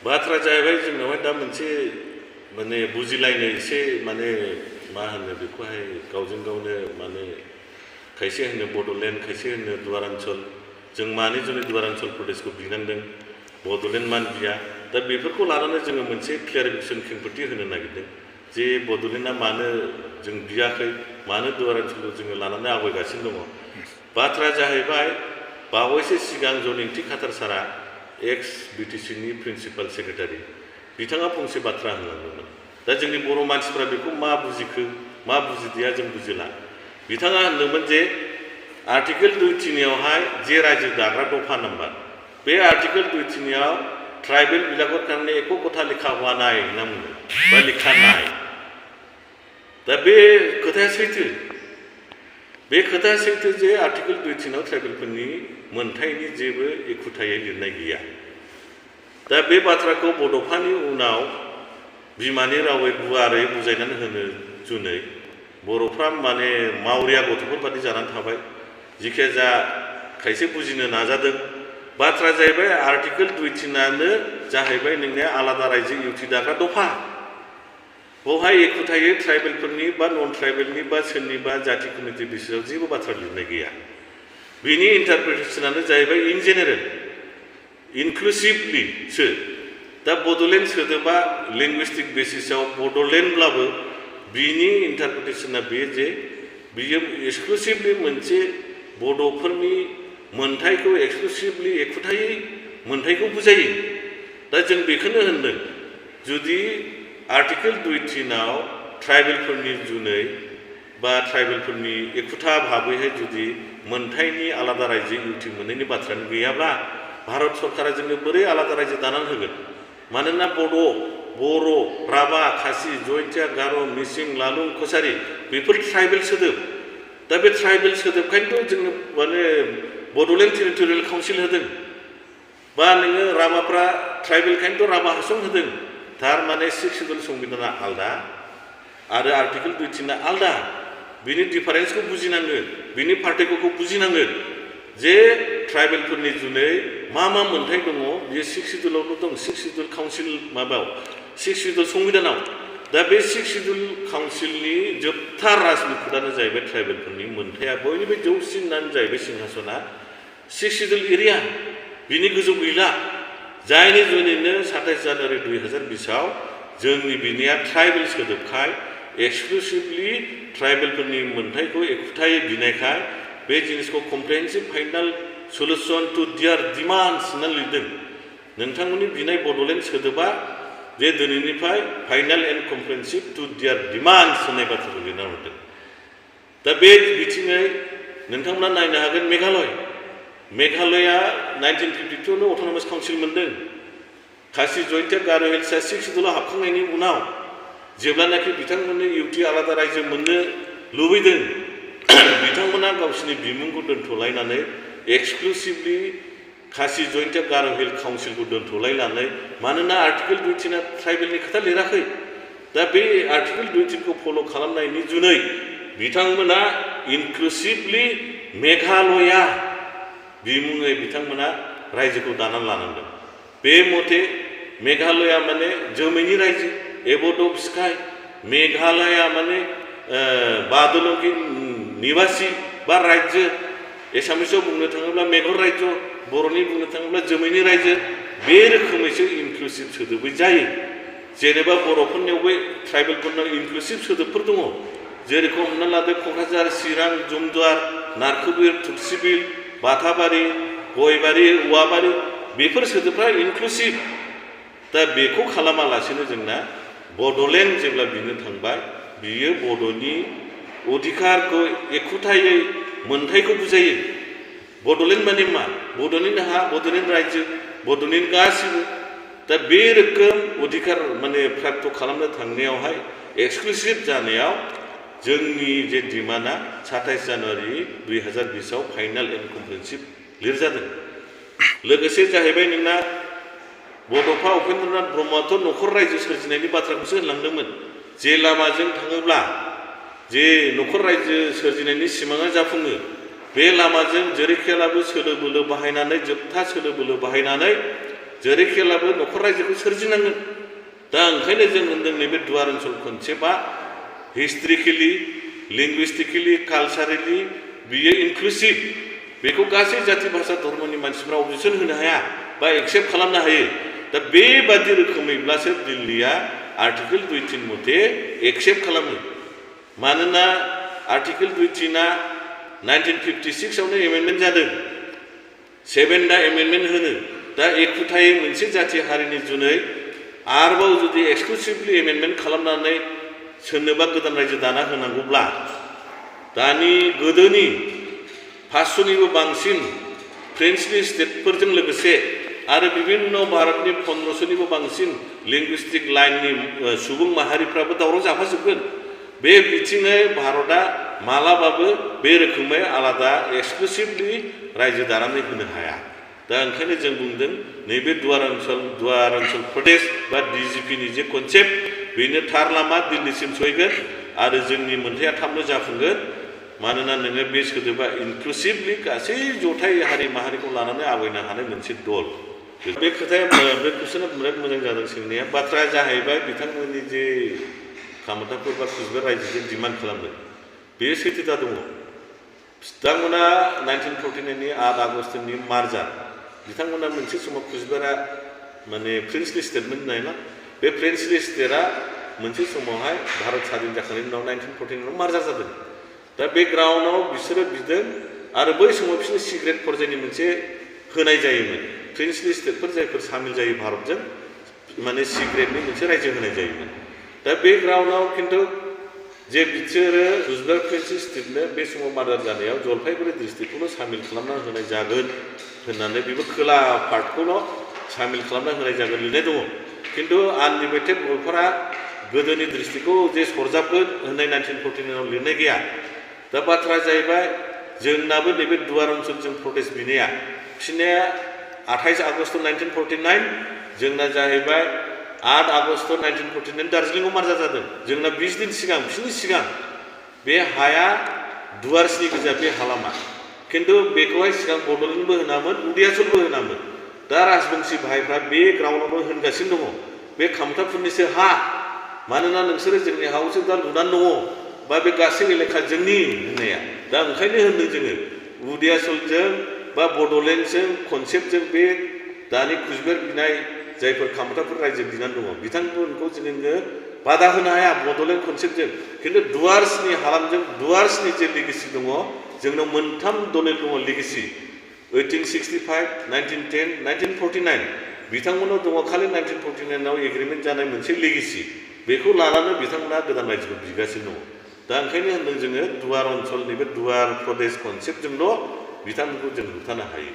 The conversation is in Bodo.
बाथ्रा जाहैबाय जोंनावहाय दा मोनसे माने बुजिलायनो एसे माने मा होनो बेखौहाय गावजों गावनो माने खायसे होनो बड'लेण्ड खायसे होनो दुवारान्चल जों मानि जुनै दुवारान्चल प्रदेशखौ बिनांदों बड'लेण्ड मानो बिया दा बेफोरखौ लानानै जोङो मोनसे क्लियारिफिकेसन खेंफोरथि होनो नागिरदों जे बड'लेण्डआ मानो जों बियाखै मानो दुवारान्चलखौ जोङो लानानै आवगायगासिनो दङ बाथ्राया जाहैबाय बावैसो सिगां जनिंथि खातार सारा एक्स बिटिसिनि प्रिन्सिपाल सेक्रेटारि बिथाङा फंसे बाथ्रा होनलांदोंमोन दा जोंनि बर' मानसिफ्रा बेखौ मा बुजिखो मा बुजिदिया जों बुजिला बिथाङा होनदोंमोन जे आर्टिकेल 2(3)आवहाय जे रायजो दाग्रा दफा नाम्बार बे आर्टिकेल 2(3)आव ट्राइबेल बिलागत कारणे एको कथा लिखा हुआ नाय होनना बुंदों बा लिखा नाय दा बे खोथाया सैथो बे खोथाया सैथो जे आर्टिकेल 2(3)आव ट्राइबेलफोरनि मोनथायनि जेबो एखुथायै लिरनाय गैया दा बे बाथ्राखौ बड'फानि उनाव बिमानि रावै गुवारै बुजायनानै होनो जुनै बर'फ्रा माने मावरिया गथ'फोर बादि जानानै थाबाय जिखिजाया खायसे बुजिनो नाजादों बाथ्रा जाहैबाय आर्टिकेल 2(3)आनो जाहैबाय नोंनिया आलादा रायजो इउटि दाग्रा दफा बेवहाय एखुथायै ट्राइबेलफोरनि बा नन ट्राइबेलनि बा सोरनिबा जाति कमिटि बिसोराव जेबो बाथ्रा लिरनाय गैया बिनि इन्टारप्रिटेसनानो जाहैबाय इन जेनेरेल इनक्लुसिभलिसो दा बड'लेण्ड सोदोबा लिंगुइस्टिक बेसिसआव बड'लेण्डब्लाबो बिनि इन्टारप्रिटेसना बे जे बियो एक्सक्लुसिभलि मोनसे बड'फोरनि मोनथायखौ एक्सक्लुसिभलि एखुथायै मोनथायखौ बुजायो दा जों बेखौनो होनदों जुदि आर्टिकेल 2(3)आव ट्राइबेलफोरनि जुनै बा ट्राइबेलफोरनि एखुथा भाबैहाय जुदि मोनथायनि आलादा रायजो इउटि मोननायनि बाथ्रायानो गैयाब्ला भारत सरकारा जोंनो बोरै आलादा रायजो दानानै होगोन मानोना बर' राभा खासि जयन्तिया गार' मिसिं लालुं कसारि बेफोर ट्राइबेल सोदोब दा बे ट्राइबेल सोदोबखायनोथ' जोंनो माने बड'लेण्ड टेरिटरियेल काउन्सिल होदों बा नोङो राभाफ्रा ट्राइबेलखायनोथ' राभा हासं होदों थारमाने 6 सिडुल संबिधाना आलदा आरो आर्टिकेल 2(3)आ आलदा बिनि डिफारेन्सखौ बुजिनांगोन बिनि पार्थक्यखौ बुजिनांगोन जे ट्राइबेलफोरनि जुनै मा मोनथाय दङ बियो 6 सिडुलावल' दं 6 सिडुल काउन्सिल माबायाव 6 सिडुल संबिधानाव दा बे 6 सिडुल काउन्सिलनि जोबथा राजमुखुदानो जाहैबाय ट्राइबेलफोरनि मोनथाया बयनिबो जौसिनानो जाहैबाय सिंहासना 6 सिडुल एरिया बिनि गोजौ गैला जायनि जुनैनो 27 जानुवारि 2020आव जोंनि बिनिया ट्राइबेल सोदोबखाय एक्सक्लुसिभलि ट्राइबेलफोरनि मोनथायखौ एखुथायै बिनायखाय बे जिनिसखौ कमप्रिहेन्सिभ फाइनाल सलुसन टु दियार डिमान्ड्स होनना लिरदों नोंथांमोननि बिनाय बड'लेण्ड सोदोबा जे दिनैनिफ्राय फाइनाल एन्ड कमप्रिहेन्सिभ टु दियार डिमान्ड्स होननाय बाथ्राखौ लिरना हरदों दा बे बिथिङै नोंथांमोना नायनो हागोन मेघालया 1952 अट'नमास काउन्सिल मोनदों खासि जयन्तिया गार' हिल्सआ 6 सिडुलाव हाबखांनायनि उनाव जेब्लानाखि बिथांमोननो इउटि आलादा रायजो मोननो लुबैदों बिथांमोना गावसिनि बिमुंखौ दोनथ'लायनानै एक्सक्लुसिभलि खासि जयन्तिया गार' हिल काउन्सिलखौ दोनथ'लायनानै मानोना आर्टिकेल 2(3)आ ट्राइबेलनि खोथा लिराखै दा बे आर्टिकेल 2(3)खौ फल' खालामनायनि जुनै बिथांमोना इनक्लुसिभलि मेघालया बिमुङै बिथांमोना रायजोखौ दानानै लानांदों बे मथे मेघालया माने जोमैनि रायजो एबर्ड अफ स्काइ मेघालया माने बादलंगि निवासि बा रायजो एसामिसाव बुंनो थाङोब्ला मेघर रायजो बर'नि बुंनो थाङोब्ला जोमैनि रायजो बे रोखोमैसो इनक्लुसिभ सोदोबै जायो जेनेबा बर'फोरनियावबो ट्राइबेलफोरनाव इनक्लुसिभ सोदोबफोर दङ जेरेखम हमना लादो क'क्राझार चिरां जमदुवार नारखोबिल थुक्सिबिल बाथाबारि गयबारि औवाबारि बेफोर सोदोबफ्रा इनक्लुसिभ दा बेखौ खालामालासेनो जोंना बड'लेण्ड जेब्ला बिनो थांबाय बियो बड'नि अधिकारखौ एखुथायै मोनथायखौ बुजायो बड'लेण्ड माने मा बड'लेण्ड हा बड'लेण्ड रायजो बड'लेण्ड गासिबो दा बे रोखोम अधिकार माने प्राप्त खालामनो थांनायावहाय एक्सक्लुसिभ जानायाव जोंनि जे डिमान्डआ 27 जानुवारि 2020आव फाइनाल एन्ड कमप्रिहेन्सिभ लिरजादों लोगोसे जाहैबाय नोंना बड'फा उपेन्द्रनाथ ब्रह्मआथ' न'खर रायजो सोरजिनायनि बाथ्राखौसो होनलांदोंमोन जे लामाजों थाङोब्ला जे न'खर रायजो सोरजिनायनि सिमाङा जाफुङो बे लामाजों जेरैखियालाबो सोलो बोलो बाहायनानै जोबथा सोलो बोलो बाहायनानै जेरैखिब्लाबो न'खर रायजोखौ सोरजिनांगोन दा ओंखायनो जों होनदों नैबे दुवार ओनसोल कनसेप्टआ हिस्ट्रिकेलि लिंगुइस्टिकेलि कालचारेलि बियो इनक्लुसिभ बेखौ गासै जाति भाषा धर्मनि मानसिफ्रा अबजेक्सन होनो हाया बा एक्सेप्ट खालामनो हायो दा बेबादि रोखोमैब्लासो दिल्लीया आर्टिकेल 2.3 मथे एक्सेप्ट खालामो मानोना आर्टिकेल 2.3 1956 आवनो एमेन्डमेन्ट जादों 7 दा एमेन्डमेन्ट होनो दा एखुथायै मोनसे जाथि हारिनि जुनै आरोबाव जुदि एक्सक्लुसिभलि एमेन्डमेन्ट खालामनानै सोरनोबा गोदान रायजो दाना होनांगौब्ला दानि गोदोनि 500निबो बांसिन फ्रेन्चनि स्टेटफोरजों लोगोसे आरो बिभिन्न भारतनि 1500निबो बांसिन लिंगुइस्टिक लाइननि सुबुं माहारिफ्राबो दावराव जाफाजोबगोन बे बिथिङै भारतआ मालाबाबो बे रोखोमै आलादा एक्सक्लुसिभलि रायजो दानानै होनो हाया दा ओंखायनो जों बुंदों नैबे दुवार ओनसोल प्रदेश बा डिजिपिनि जे कनसेप्ट बेनो थार लामा दिल्लीसिम सहैगोन आरो जोंनि मोनथाया थाबनो जाफुंगोन मानोना नोङो बे सोदोबा इनक्लुसिभलि गासै जथाय हारि माहारिखौ लानानै आवगायनो हानाय मोनसे दल बे खोथाया बे कुइसना बिराद मोजां जादों सोंनाया बाथ्राया जाहैबाय बिथांमोननि जे कामतापुर बा कुचबिहार रायजोजों डिमान्ड खालामदों बेयो सैथोथा दङ बिथांमोना 1949 नि 8 आगस्टनि मार्चार बिथांमोना मोनसे समाव कुचबिहारा माने फ्रेन्चलि स्टेटमेन्ट नायना बे फ्रेन्चलि स्टेटआ मोनसे समावहाय भारत स्वाधीन जाखांनायनि उनाव 1949 आव मार्चार जादों दा बे ग्राउन्डआव बिसोरो बिदों आरो बै समाव बिसोरनो सिग्रेट पर्जायनि मोनसे होनाय जायोमोन फ्रेन्चलि स्टेटफोर जायफोर सामिल जायो भारतजों माने सिग्रेटनि मोनसे रायजो होनाय जायोमोन दा बे ग्राउन्डआव खिन्थु जे बिसोरो कुचबिहार फ्रेन्चलि स्टेटनो बे समाव मार्चार जानायाव जलपाइगुरि डिस्ट्रिक्टखौनो सामिल खालामना होनाय जागोन होननानै बेबो खोला पार्टखौल' सामिल खालामना होनाय जागोन लिरनाय दङ खिन्थु आनलिमिटेड गलपारा गोदोनि डिस्ट्रिक्टखौ जे सरजाबगोन होननाय 1949 आव लिरनाय गैया दा बाथ्राया जाहैबाय जोंनाबो नैबे दुवार ओनसोलजों प्रटेस्ट बिनाया बिसोरनिया 28 आगस्ट 1949 जोंना जाहैबाय 8 आगस्ट 1949 दार्जिलिंआव मार्चार जादों जोंना 20 दिन सिगां बिसोरनि सिगां बे हाया दुवारसनि गोजा बे हालामा खिन्थु बेखौहाय सिगां बड'लेण्डबो होनामोन उदियाचलबो होनामोन दा राजबंशी भाइफ्रा बे ग्राउन्डआवनो होनगासिनो दङ बे कामतापुरनिसो हा मानोना नोंसोरो जोंनि हायावसो दा लुनानै दङ बा बे गासै एलेखा जोंनि होननाया दा ओंखायनो होनदों जोङो उदियाचलजों बा बड'लेण्डजों कनसेप्टजों बे दानि कुचबिहार बिनाय जायफोर कामतापुर रायजो बिनानै दङ बिथांमोनखौ जोङो बादा होनो हाया बड'लेण्ड कनसेप्टजों खिन्थु दुवार्सनि हालामजों दुवार्सनि जे लिगेसि दङ जोंनाव मोनथाम दलिल दङ लिगेसि 1865 1910 1949 बिथांमोनाव दङ खालि 1949 आव एग्रिमेन्ट जानाय मोनसे लिगेसि बेखौ लानानै बिथांमोना गोदान रायजोखौ बिगासिनो दङ दा ओंखायनो होनदों जोङो दुवार ओनसोलनि बे दुवार प्रदेश कनसेप्टजोंल' बिथांमोनखौ जों होबथानो हायो